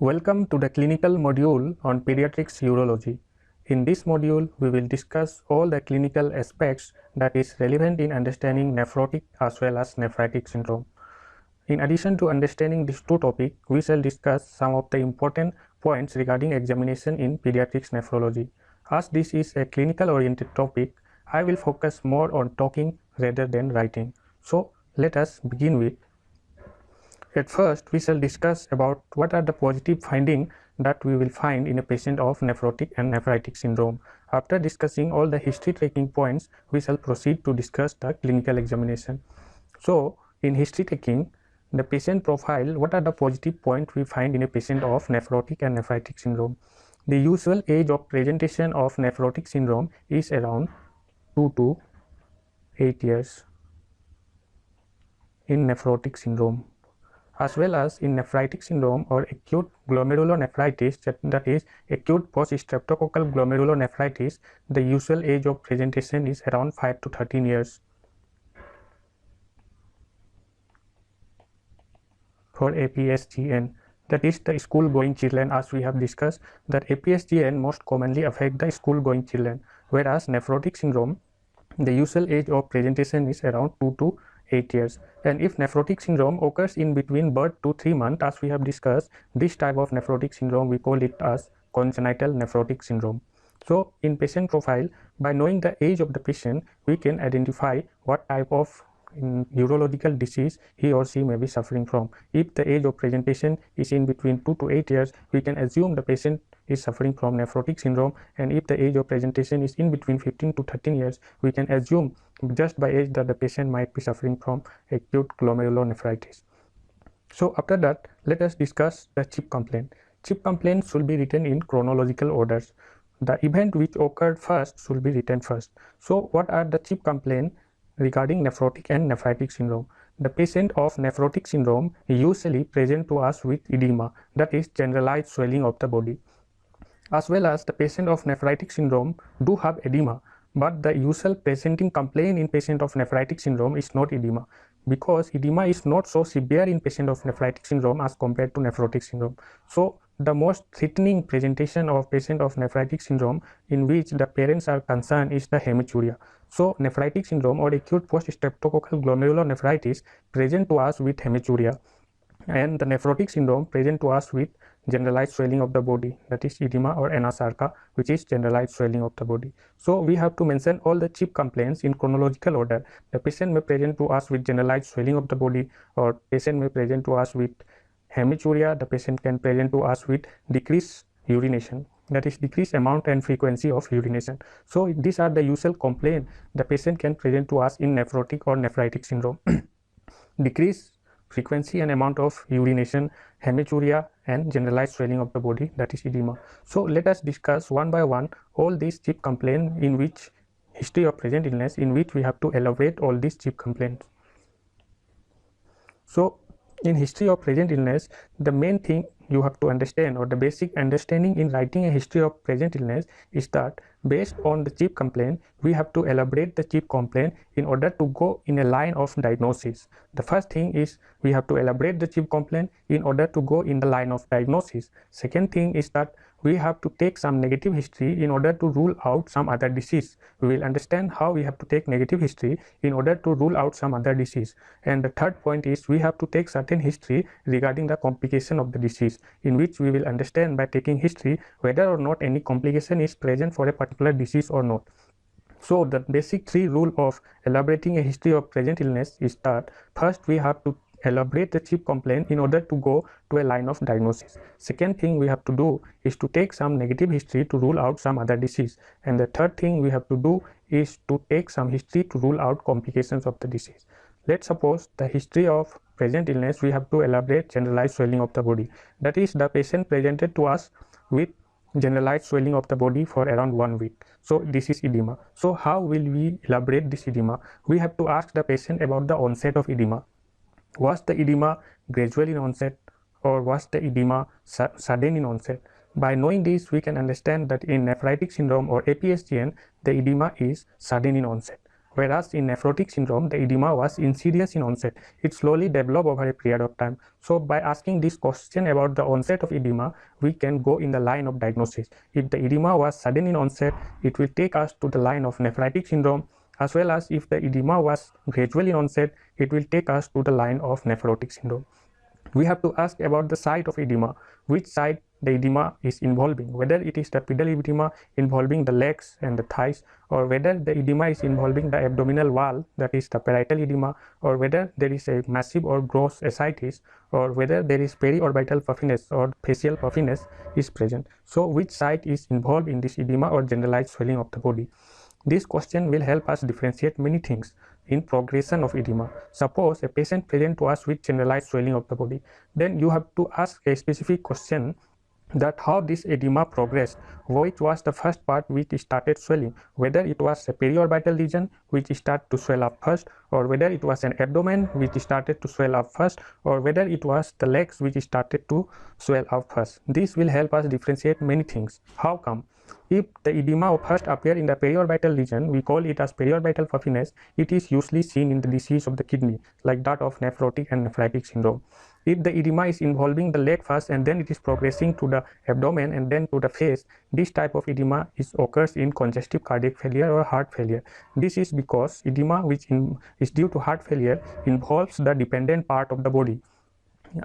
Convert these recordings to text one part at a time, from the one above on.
Welcome to the clinical module on pediatrics urology. In this module, we will discuss all the clinical aspects that is relevant in understanding nephrotic as well as nephritic syndrome. In addition to understanding these two topics, we shall discuss some of the important points regarding examination in pediatrics nephrology. As this is a clinical oriented topic, I will focus more on talking rather than writing. So let us begin with. At first, we shall discuss about what are the positive findings that we will find in a patient of nephrotic and nephritic syndrome. After discussing all the history taking points, we shall proceed to discuss the clinical examination. So, in history taking, the patient profile, what are the positive points we find in a patient of nephrotic and nephritic syndrome? The usual age of presentation of nephrotic syndrome is around 2 to 8 years in nephrotic syndrome, as well as in nephritic syndrome or acute glomerulonephritis, that is acute post-streptococcal glomerulonephritis, the usual age of presentation is around 5 to 13 years. For APSGN, that is the school going children, as we have discussed that APSGN most commonly affect the school going children, whereas nephrotic syndrome, the usual age of presentation is around 2 to 8 years. And if nephrotic syndrome occurs in between birth to 3 months, as we have discussed, this type of nephrotic syndrome we call it as congenital nephrotic syndrome. So in patient profile, by knowing the age of the patient, we can identify what type of urological disease he or she may be suffering from. If the age of presentation is in between 2 to 8 years, we can assume the patient is suffering from nephrotic syndrome, and if the age of presentation is in between 15 to 13 years, we can assume just by age that the patient might be suffering from acute glomerulonephritis. So after that, let us discuss the CHIP complaint. CHIP complaint should be written in chronological orders. The event which occurred first should be written first. So what are the CHIP complaint regarding nephrotic and nephritic syndrome? The patient of nephrotic syndrome usually present to us with edema, that is generalized swelling of the body, as well as the patient of nephritic syndrome do have edema, but the usual presenting complaint in patient of nephritic syndrome is not edema, because edema is not so severe in patient of nephritic syndrome as compared to nephrotic syndrome. So the most threatening presentation of patient of nephritic syndrome in which the parents are concerned is the hematuria. So nephritic syndrome or acute post-streptococcal glomerulonephritis present to us with hematuria, and the nephrotic syndrome present to us with generalized swelling of the body, that is edema or anasarca, which is generalized swelling of the body. So we have to mention all the CHIP complaints in chronological order. The patient may present to us with generalized swelling of the body, or patient may present to us with hematuria. The patient can present to us with decreased urination, that is decreased amount and frequency of urination. So these are the usual complaint the patient can present to us in nephrotic or nephritic syndrome. Decreased frequency and amount of urination, hematuria, and generalized swelling of the body, that is edema. So let us discuss one by one all these CHIP complaints in which history of present illness, in which we have to elaborate all these CHIP complaints. So in history of present illness, the main thing you have to understand, or the basic understanding in writing a history of present illness, is that based on the CHIP complaint, we have to elaborate the CHIP complaint in order to go in a line of diagnosis. The first thing is we have to elaborate the CHIP complaint in order to go in the line of diagnosis. Second thing is that we have to take some negative history in order to rule out some other disease. We will understand how we have to take negative history in order to rule out some other disease. And the third point is we have to take certain history regarding the complication of the disease, in which we will understand by taking history whether or not any complication is present for a particular disease or not. So the basic three rule of elaborating a history of present illness is that first we have to elaborate the CHIP complaint in order to go to a line of diagnosis. Second thing we have to do is to take some negative history to rule out some other disease. And the third thing we have to do is to take some history to rule out complications of the disease. Let's suppose the history of present illness, we have to elaborate generalized swelling of the body. That is, the patient presented to us with generalized swelling of the body for around 1 week. So this is edema. So how will we elaborate this edema? We have to ask the patient about the onset of edema. Was the edema gradual in onset, or was the edema sudden in onset? By knowing this, we can understand that in nephritic syndrome or APSGN, the edema is sudden in onset, Whereas in nephrotic syndrome, the edema was insidious in onset. It slowly developed over a period of time. So by asking this question about the onset of edema, we can go in the line of diagnosis. If the edema was sudden in onset, it will take us to the line of nephritic syndrome, as well as if the edema was gradual in onset, it will take us to the line of nephrotic syndrome. We have to ask about the site of edema, which site the edema is involving, whether it is the pedal edema involving the legs and the thighs, or whether the edema is involving the abdominal wall, that is the parietal edema, or whether there is a massive or gross ascites, or whether there is periorbital puffiness or facial puffiness is present. So which site is involved in this edema or generalized swelling of the body? This question will help us differentiate many things in progression of edema. Suppose a patient present to us with generalized swelling of the body, then you have to ask a specific question that how this edema progressed, which was the first part which started swelling, whether it was a periorbital region which started to swell up first, or whether it was an abdomen which started to swell up first, or whether it was the legs which started to swell up first. This will help us differentiate many things. How come? If the edema first appears in the periorbital region, we call it as periorbital puffiness. It is usually seen in the disease of the kidney, like that of nephrotic and nephritic syndrome. If the edema is involving the leg first and then it is progressing to the abdomen and then to the face, this type of edema occurs in congestive cardiac failure or heart failure. This is because edema which is due to heart failure involves the dependent part of the body.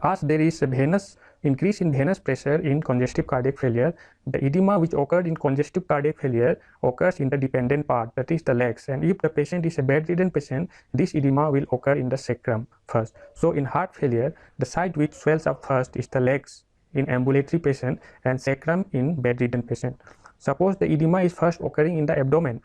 As there is a increase in venous pressure in congestive cardiac failure, the edema which occurred in congestive cardiac failure occurs in the dependent part, that is the legs. And if the patient is a bedridden patient, this edema will occur in the sacrum first. So in heart failure, the site which swells up first is the legs in ambulatory patient and sacrum in bedridden patient. Suppose the edema is first occurring in the abdomen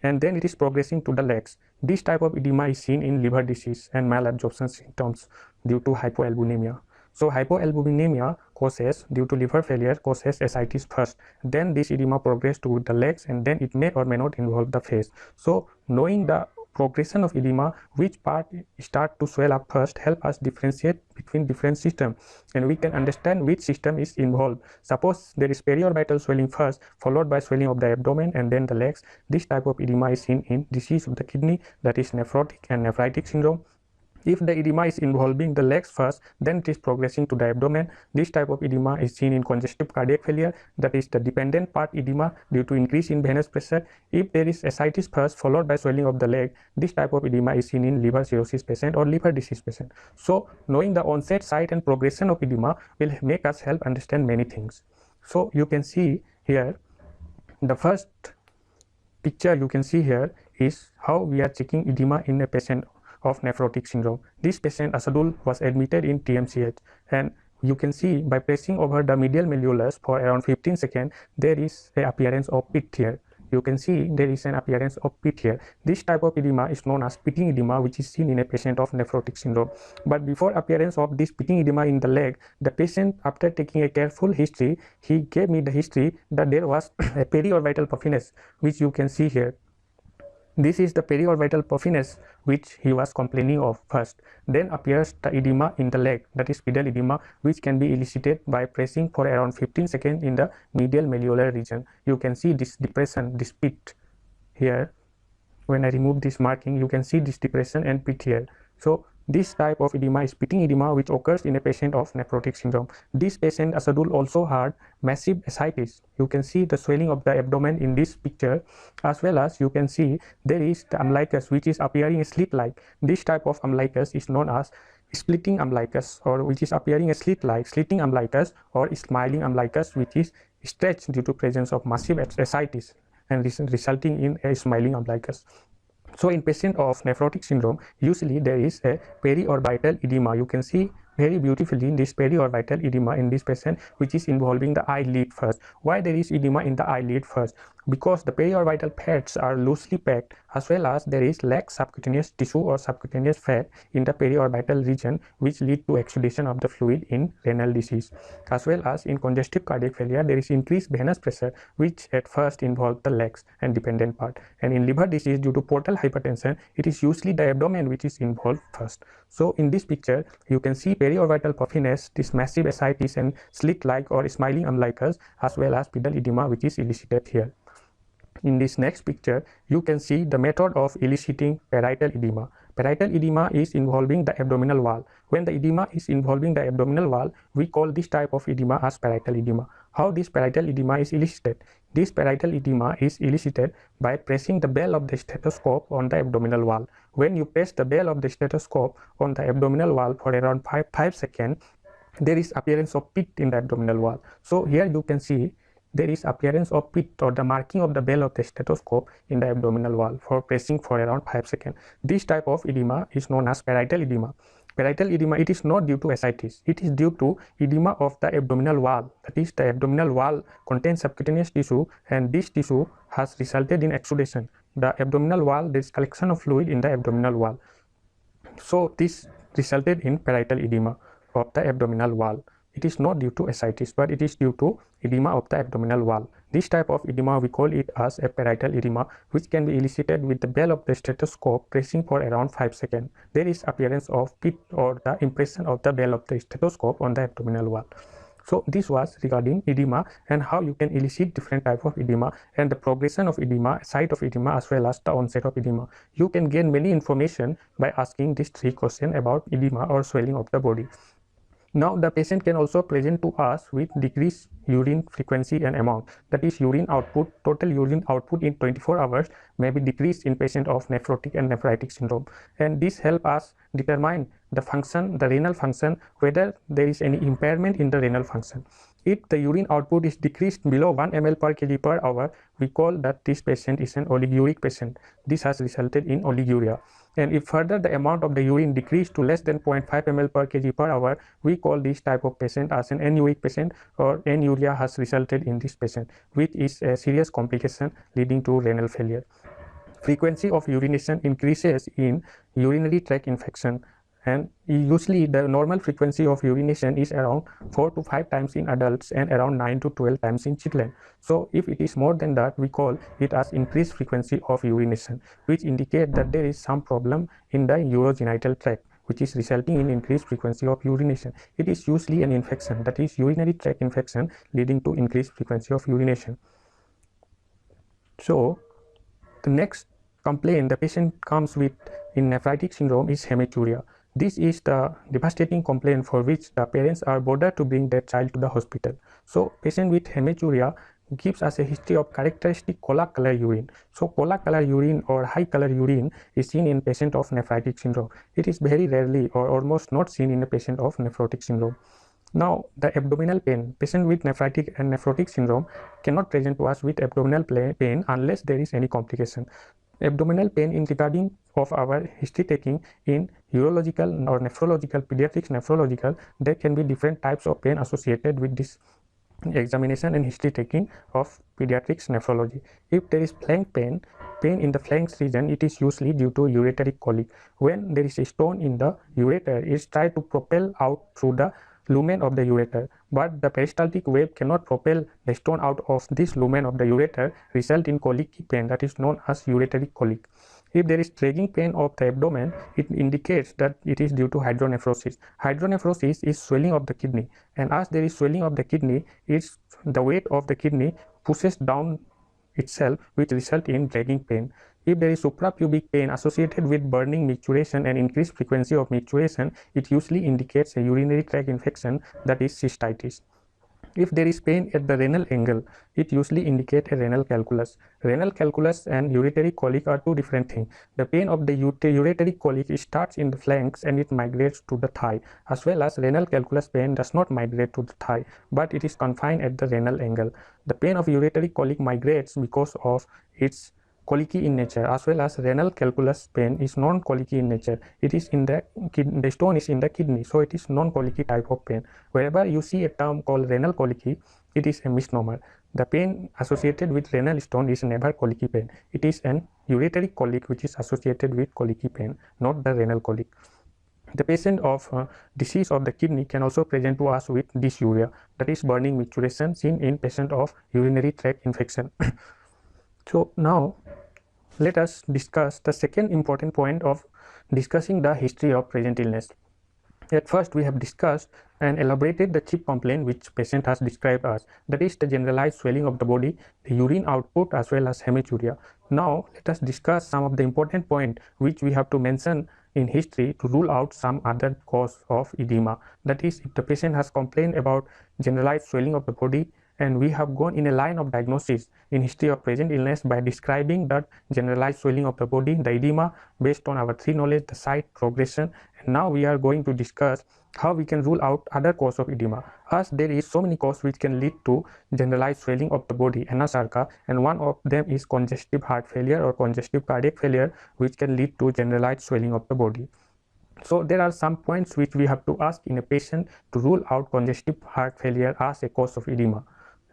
and then it is progressing to the legs. This type of edema is seen in liver disease and malabsorption symptoms due to hypoalbuminemia. So hypoalbuminemia causes, due to liver failure, causes ascites first. Then this edema progresses to the legs and then it may or may not involve the face. So knowing the progression of edema, which part start to swell up first, help us differentiate between different systems and we can understand which system is involved. Suppose there is periorbital swelling first, followed by swelling of the abdomen and then the legs. This type of edema is seen in disease of the kidney, that is nephrotic and nephritic syndrome. If the edema is involving the legs first, then it is progressing to the abdomen. This type of edema is seen in congestive cardiac failure, that is the dependent part edema due to increase in venous pressure. If there is ascites first followed by swelling of the leg, this type of edema is seen in liver cirrhosis patient or liver disease patient. So knowing the onset, site and progression of edema will make us help understand many things. So you can see here, the first picture you can see here is how we are checking edema in a patient of nephrotic syndrome. This patient Asadul was admitted in TMCH, and you can see by pressing over the medial malleolus for around 15 seconds, there is an appearance of pit here. You can see there is an appearance of pit here. This type of edema is known as pitting edema, which is seen in a patient of nephrotic syndrome. But before appearance of this pitting edema in the leg, the patient, after taking a careful history, he gave me the history that there was a periorbital puffiness, which you can see here. This is the periorbital puffiness which he was complaining of first. Then appears the edema in the leg, that is pedal edema, which can be elicited by pressing for around 15 seconds in the medial malleolar region. You can see this depression, this pit here. When I remove this marking, you can see this depression and pit here. So this type of edema is pitting edema, which occurs in a patient of nephrotic syndrome. This patient Asadul also had massive ascites. You can see the swelling of the abdomen in this picture, as well as you can see there is the umbilicus which is appearing slit-like. This type of umbilicus is known as splitting umbilicus, or which is appearing a slit-like, slitting umbilicus or smiling umbilicus, which is stretched due to presence of massive ascites and resulting in a smiling umbilicus. So in patient of nephrotic syndrome, usually there is a periorbital edema. You can see very beautifully this periorbital edema in this patient, which is involving the eyelid first. Why there is edema in the eyelid first? Because the periorbital fats are loosely packed, as well as there is lax subcutaneous tissue or subcutaneous fat in the periorbital region, which lead to exudation of the fluid in renal disease. As well as in congestive cardiac failure, there is increased venous pressure, which at first involves the legs and dependent part. And in liver disease, due to portal hypertension, it is usually the abdomen which is involved first. So in this picture, you can see periorbital puffiness, this massive ascites and slit-like or smiling umbilicus, as well as pedal edema, which is elicited here. In this next picture, you can see the method of eliciting parietal edema. Parietal edema is involving the abdominal wall. When the edema is involving the abdominal wall, we call this type of edema as parietal edema. How this parietal edema is elicited? This parietal edema is elicited by pressing the bell of the stethoscope on the abdominal wall. When you press the bell of the stethoscope on the abdominal wall for around 5 seconds, there is appearance of pit in the abdominal wall. So here you can see there is appearance of pit or the marking of the bell of the stethoscope in the abdominal wall for pressing for around 5 seconds. This type of edema is known as parietal edema. Parietal edema, it is not due to ascites. It is due to edema of the abdominal wall. That is, the abdominal wall contains subcutaneous tissue, and this tissue has resulted in exudation. The abdominal wall, there is collection of fluid in the abdominal wall. So this resulted in parietal edema of the abdominal wall. It is not due to ascites, but it is due to edema of the abdominal wall. This type of edema, we call it as a parietal edema, which can be elicited with the bell of the stethoscope pressing for around 5 seconds. There is appearance of pit or the impression of the bell of the stethoscope on the abdominal wall. So this was regarding edema and how you can elicit different type of edema and the progression of edema, site of edema, as well as the onset of edema. You can gain many information by asking these 3 questions about edema or swelling of the body. Now the patient can also present to us with decreased urine frequency and amount. That is, urine output, total urine output in 24 hours may be decreased in patient of nephrotic and nephritic syndrome, and this help us determine the function, the renal function, whether there is any impairment in the renal function. If the urine output is decreased below 1 ml per kg per hour, we call that this patient is an oliguric patient. This has resulted in oliguria. And if further the amount of the urine decreased to less than 0.5 ml per kg per hour, we call this type of patient as an anuric patient, or anuria has resulted in this patient, which is a serious complication leading to renal failure. Frequency of urination increases in urinary tract infection, and usually the normal frequency of urination is around 4 to 5 times in adults and around 9 to 12 times in children. So if it is more than that, we call it as increased frequency of urination, which indicate that there is some problem in the urogenital tract, which is resulting in increased frequency of urination. It is usually an infection, that is urinary tract infection, leading to increased frequency of urination. So the next complaint the patient comes with in nephritic syndrome is hematuria. This is the devastating complaint for which the parents are bothered to bring their child to the hospital. So patient with hematuria gives us a history of characteristic cola color urine. So cola color urine or high color urine is seen in patient of nephritic syndrome. It is very rarely or almost not seen in a patient of nephrotic syndrome. Now the abdominal pain, patient with nephritic and nephrotic syndrome cannot present to us with abdominal pain unless there is any complication. Abdominal pain in regarding of our history taking in urological or nephrological, pediatrics nephrological, there can be different types of pain associated with this examination and history taking of pediatrics nephrology. If there is flank pain in the flanks region, it is usually due to ureteric colic. When there is a stone in the ureter, it is tried to propel out through the lumen of the ureter, but the peristaltic wave cannot propel the stone out of this lumen of the ureter, result in colicky pain, that is known as ureteric colic. If there is dragging pain of the abdomen, it indicates that it is due to hydronephrosis. Hydronephrosis is swelling of the kidney, and as there is swelling of the kidney, the weight of the kidney pushes down itself, which result in dragging pain. If there is suprapubic pain associated with burning micturition and increased frequency of micturition, it usually indicates a urinary tract infection, that is cystitis. If there is pain at the renal angle, it usually indicates a renal calculus. Renal calculus and ureteric colic are two different things. The pain of the ureteric colic starts in the flanks and it migrates to the thigh, as well as renal calculus pain does not migrate to the thigh, but it is confined at the renal angle. The pain of ureteric colic migrates because of its colicky in nature, as well as renal calculus pain is non-colicky in nature. It is in the stone is in the kidney, so it is non-colicky type of pain. Wherever you see a term called renal colicky, it is a misnomer. The pain associated with renal stone is never colicky pain. It is an ureteric colic which is associated with colicky pain, not the renal colic. The patient of disease of the kidney can also present to us with dysuria, that is burning micturition, seen in patient of urinary tract infection. So now let us discuss the second important point of discussing the history of present illness. At first, we have discussed and elaborated the chief complaint which patient has described us, that is the generalized swelling of the body, the urine output as well as hematuria. Now, let us discuss some of the important points which we have to mention in history to rule out some other cause of edema. That is, if the patient has complained about generalized swelling of the body, and we have gone in a line of diagnosis in history of present illness by describing that generalized swelling of the body, the edema, based on our three knowledge, the site, progression, and now we are going to discuss how we can rule out other cause of edema, as there is so many causes which can lead to generalized swelling of the body, anasarca, and one of them is congestive heart failure or congestive cardiac failure, which can lead to generalized swelling of the body. So there are some points which we have to ask in a patient to rule out congestive heart failure as a cause of edema.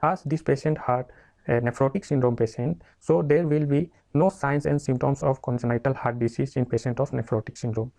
As this patient had a nephrotic syndrome patient, so there will be no signs and symptoms of congenital heart disease in patient of nephrotic syndrome.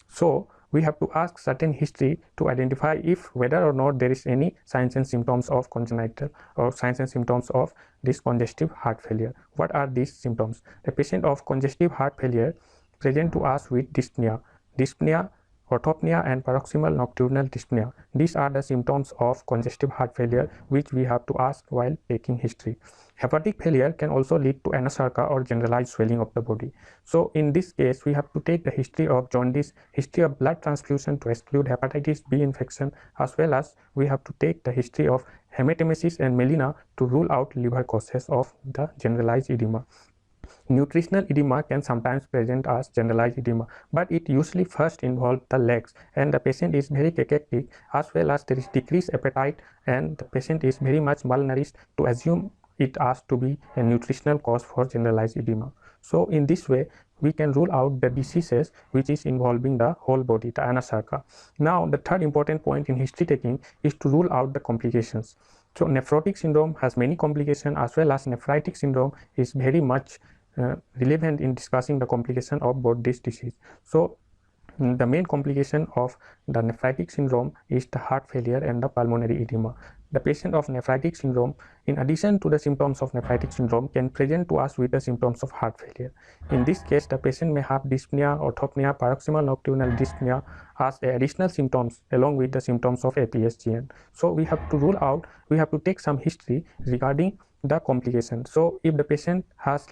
So we have to ask certain history to identify if whether or not there is any signs and symptoms of congenital or signs and symptoms of this congestive heart failure. What are these symptoms? The patient of congestive heart failure present to us with dyspnea, orthopnea, and paroxysmal nocturnal dyspnea. These are the symptoms of congestive heart failure which we have to ask while taking history. Hepatic failure can also lead to anasarca or generalized swelling of the body. So in this case, we have to take the history of jaundice, history of blood transfusion to exclude hepatitis B infection, as well as we have to take the history of hematemesis and melena to rule out liver causes of the generalized edema. Nutritional edema can sometimes present as generalized edema, but it usually first involves the legs, and the patient is very cachectic, as well as there is decreased appetite, and the patient is very much malnourished to assume it as to be a nutritional cause for generalized edema. So in this way, we can rule out the diseases which is involving the whole body, the anasarca. Now, the third important point in history taking is to rule out the complications. So nephrotic syndrome has many complications, as well as nephritic syndrome is very much relevant in discussing the complication of both this disease. So the main complication of the nephritic syndrome is the heart failure and the pulmonary edema. The patient of nephritic syndrome, in addition to the symptoms of nephritic syndrome, can present to us with the symptoms of heart failure. In this case, the patient may have dyspnea, orthopnea, paroxysmal nocturnal dyspnea as additional symptoms along with the symptoms of APSGN. So we have to rule out, we have to take some history regarding the complication. So if the patient has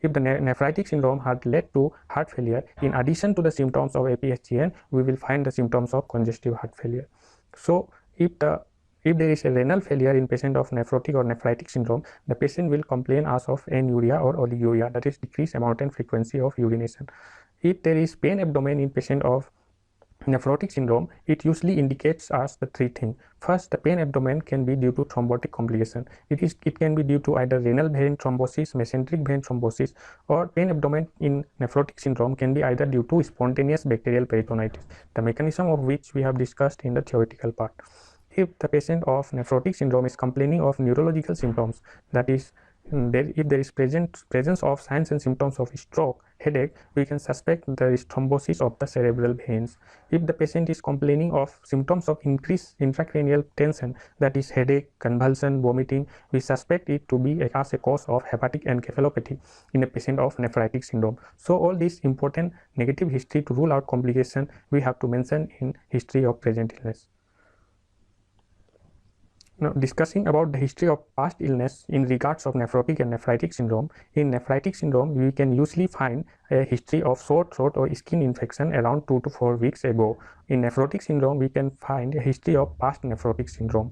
if the nephritic syndrome had led to heart failure, in addition to the symptoms of APSGN, we will find the symptoms of congestive heart failure. So if there is a renal failure in patient of nephrotic or nephritic syndrome, the patient will complain as of anuria or oliguria, that is decreased amount and frequency of urination. If there is pain abdomen in patient of nephrotic syndrome, it usually indicates us the three things. First, the pain abdomen can be due to thrombotic complication. It can be due to either renal vein thrombosis, mesenteric vein thrombosis, or pain abdomen in nephrotic syndrome can be either due to spontaneous bacterial peritonitis, the mechanism of which we have discussed in the theoretical part. If the patient of nephrotic syndrome is complaining of neurological symptoms, that is, if there is presence of signs and symptoms of stroke, headache, we can suspect there is thrombosis of the cerebral veins. If the patient is complaining of symptoms of increased intracranial tension, that is headache, convulsion, vomiting, we suspect it to be as a cause of hepatic encephalopathy in a patient of nephritic syndrome. So all these important negative history to rule out complication we have to mention in history of present illness. Now, discussing about the history of past illness in regards of nephrotic and nephritic syndrome. In nephritic syndrome, we can usually find a history of sore throat or skin infection around 2 to 4 weeks ago. In nephrotic syndrome, we can find a history of past nephrotic syndrome.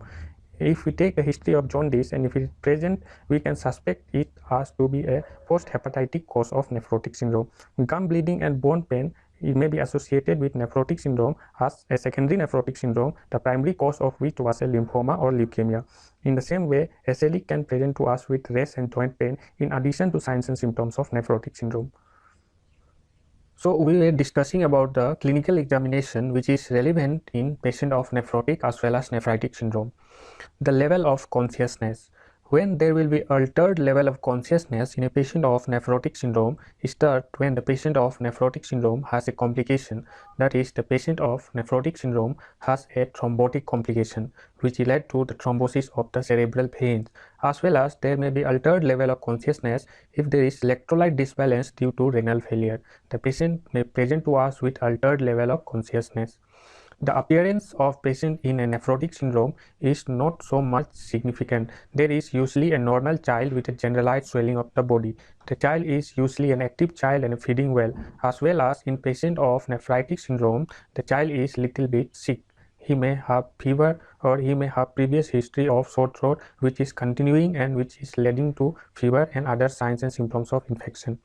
If we take the history of jaundice and if it is present, we can suspect it as to be a post-hepatic cause of nephrotic syndrome. Gum bleeding and bone pain, it may be associated with nephrotic syndrome as a secondary nephrotic syndrome, the primary cause of which was a lymphoma or leukemia. In the same way, SLE can present to us with rest and joint pain in addition to signs and symptoms of nephrotic syndrome. So we were discussing about the clinical examination which is relevant in patient of nephrotic as well as nephritic syndrome. The level of consciousness. When there will be altered level of consciousness in a patient of nephrotic syndrome start when the patient of nephrotic syndrome has a complication, that is, the patient of nephrotic syndrome has a thrombotic complication which led to the thrombosis of the cerebral veins, as well as there may be altered level of consciousness if there is electrolyte disbalance due to renal failure. The patient may present to us with altered level of consciousness. The appearance of patient in a nephrotic syndrome is not so much significant. There is usually a normal child with a generalized swelling of the body. The child is usually an active child and feeding well, as well as in patient of nephritic syndrome, the child is little bit sick. He may have fever or he may have previous history of sore throat which is continuing and which is leading to fever and other signs and symptoms of infection.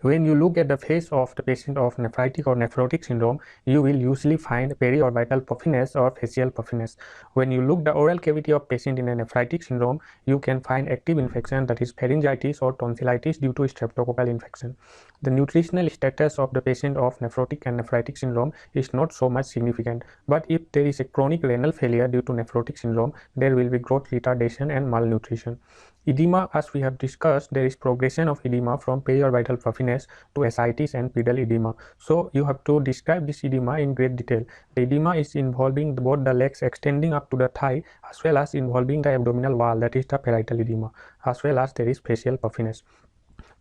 When you look at the face of the patient of nephritic or nephrotic syndrome, you will usually find periorbital puffiness or facial puffiness. When you look the oral cavity of patient in a nephritic syndrome, you can find active infection, that is pharyngitis or tonsillitis due to streptococcal infection. The nutritional status of the patient of nephrotic and nephritic syndrome is not so much significant, but if there is a chronic renal failure due to nephrotic syndrome, there will be growth retardation and malnutrition. Edema, as we have discussed, there is progression of edema from periorbital puffiness to ascites and pedal edema. So you have to describe this edema in great detail. The edema is involving both the legs extending up to the thigh as well as involving the abdominal wall, that is the parietal edema, as well as there is facial puffiness.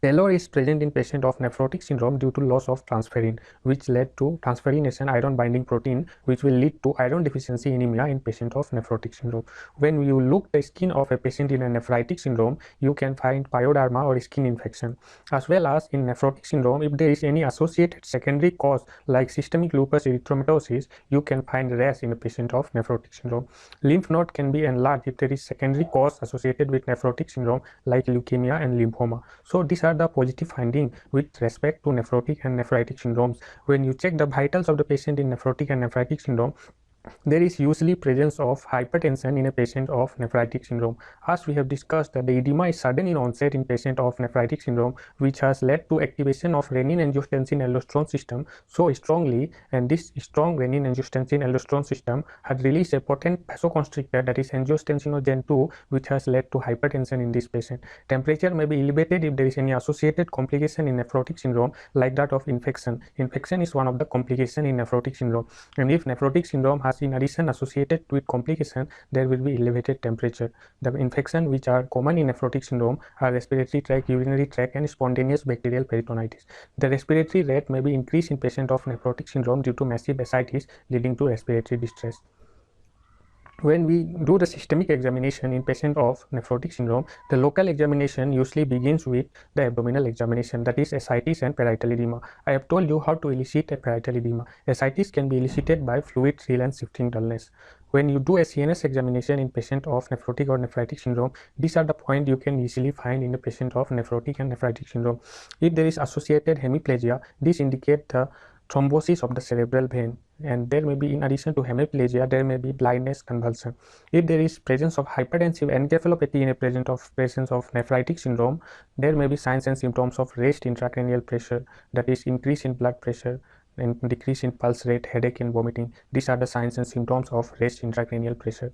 Pallor is present in patient of nephrotic syndrome due to loss of transferrin, which led to transferrin is an iron binding protein which will lead to iron deficiency anemia in patient of nephrotic syndrome. When you look the skin of a patient in a nephritic syndrome, you can find pyoderma or skin infection. As well as in nephrotic syndrome, if there is any associated secondary cause like systemic lupus erythematosus, you can find rash in a patient of nephrotic syndrome. Lymph node can be enlarged if there is secondary cause associated with nephrotic syndrome like leukemia and lymphoma. So these are the positive findings with respect to nephrotic and nephritic syndromes. When you check the vitals of the patient in nephrotic and nephritic syndrome, there is usually presence of hypertension in a patient of nephritic syndrome. As we have discussed, that the edema is sudden in onset in patient of nephritic syndrome, which has led to activation of renin-angiotensin-aldosterone system so strongly, and this strong renin-angiotensin-aldosterone system had released a potent vasoconstrictor, that is angiotensinogen 2, which has led to hypertension in this patient. Temperature may be elevated if there is any associated complication in nephrotic syndrome like that of infection. Infection is one of the complications in nephrotic syndrome, and if nephrotic syndrome has in addition associated with complication, there will be elevated temperature. The infection which are common in nephrotic syndrome are respiratory tract, urinary tract, and spontaneous bacterial peritonitis. The respiratory rate may be increased in patient of nephrotic syndrome due to massive ascites leading to respiratory distress. When we do the systemic examination in patient of nephrotic syndrome, the local examination usually begins with the abdominal examination, that is ascites and parietal edema. I have told you how to elicit a parietal edema. Ascites can be elicited by fluid seal and shifting dullness. When you do a CNS examination in patient of nephrotic or nephritic syndrome, these are the points you can easily find in a patient of nephrotic and nephritic syndrome. If there is associated hemiplegia, this indicates the thrombosis of the cerebral vein, and there may be, in addition to hemiplegia, there may be blindness, convulsion. If there is presence of hypertensive encephalopathy in a presence of nephritic syndrome, there may be signs and symptoms of raised intracranial pressure, that is increase in blood pressure and decrease in pulse rate, headache and vomiting. These are the signs and symptoms of raised intracranial pressure.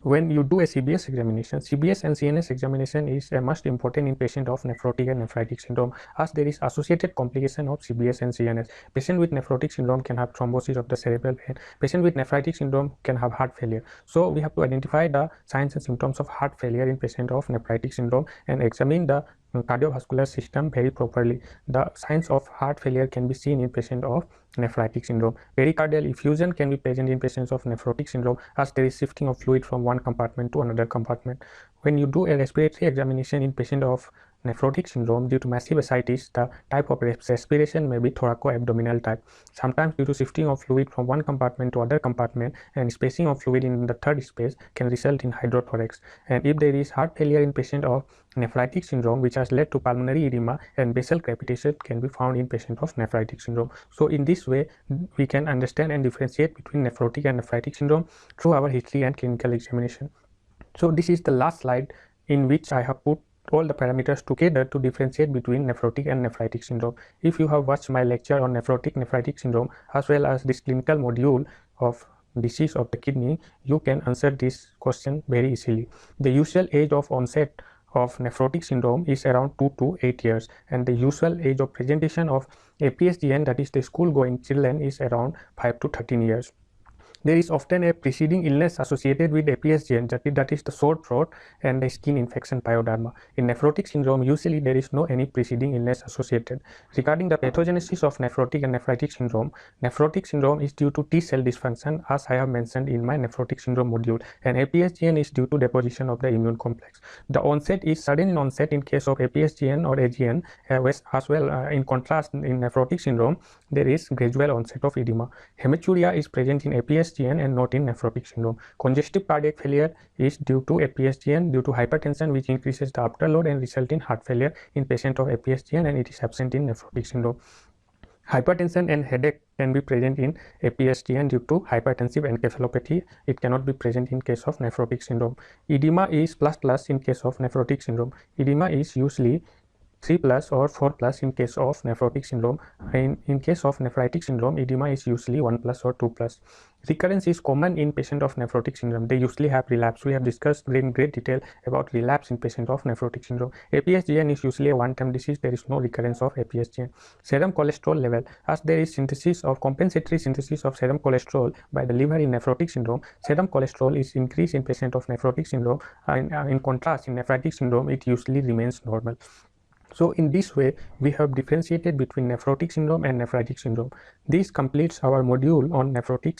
When you do a CBS examination, CBS and CNS examination is a most important in patient of nephrotic and nephritic syndrome, as there is associated complication of CBS and CNS. Patient with nephrotic syndrome can have thrombosis of the cerebral vein. Patient with nephritic syndrome can have heart failure. So we have to identify the signs and symptoms of heart failure in patient of nephritic syndrome and examine the cardiovascular system very properly. The signs of heart failure can be seen in patient of nephritic syndrome. Pericardial effusion can be present in patients of nephrotic syndrome, as there is shifting of fluid from one compartment to another compartment. When you do a respiratory examination in patient of nephrotic syndrome, due to massive ascites, the type of respiration may be thoraco-abdominal type. Sometimes due to shifting of fluid from one compartment to other compartment and spacing of fluid in the third space can result in hydrothorax. And if there is heart failure in patient of nephritic syndrome, which has led to pulmonary edema and basal crepitation, can be found in patient of nephritic syndrome. So in this way, we can understand and differentiate between nephrotic and nephritic syndrome through our history and clinical examination. So this is the last slide in which I have put all the parameters together to differentiate between nephrotic and nephritic syndrome. If you have watched my lecture on nephrotic syndrome as well as this clinical module of disease of the kidney, you can answer this question very easily. The usual age of onset of nephrotic syndrome is around 2 to 8 years, and the usual age of presentation of APSGN, that is the school going children, is around 5 to 13 years. There is often a preceding illness associated with APS-GN, that is the sore throat and the skin infection pyoderma. In nephrotic syndrome, usually there is no any preceding illness associated. Regarding the pathogenesis of nephrotic and nephritic syndrome is due to T cell dysfunction, as I have mentioned in my nephrotic syndrome module, and APS-GN is due to deposition of the immune complex. The onset is sudden onset in case of APS-GN or AGN, as well. In contrast, in nephrotic syndrome, there is gradual onset of edema. Hematuria is present in APS-GN and not in nephrotic syndrome. Congestive cardiac failure is due to APS-GN due to hypertension, which increases the afterload and result in heart failure in patient of APS-GN, and it is absent in nephrotic syndrome. Hypertension and headache can be present in APS-GN due to hypertensive encephalopathy. It cannot be present in case of nephrotic syndrome. Edema is ++ in case of nephrotic syndrome. Edema is usually 3+ or 4+ in case of nephrotic syndrome. In case of nephritic syndrome, edema is usually 1+ or 2+. Recurrence is common in patient of nephrotic syndrome. They usually have relapse. We have discussed in great detail about relapse in patient of nephrotic syndrome. APS-GN is usually a one-time disease. There is no recurrence of APS-GN. Serum cholesterol level. As there is compensatory synthesis of serum cholesterol by the liver in nephrotic syndrome, serum cholesterol is increased in patient of nephrotic syndrome. In contrast, in nephritic syndrome, it usually remains normal. So in this way, we have differentiated between nephrotic syndrome and nephritic syndrome. This completes our module on nephrotic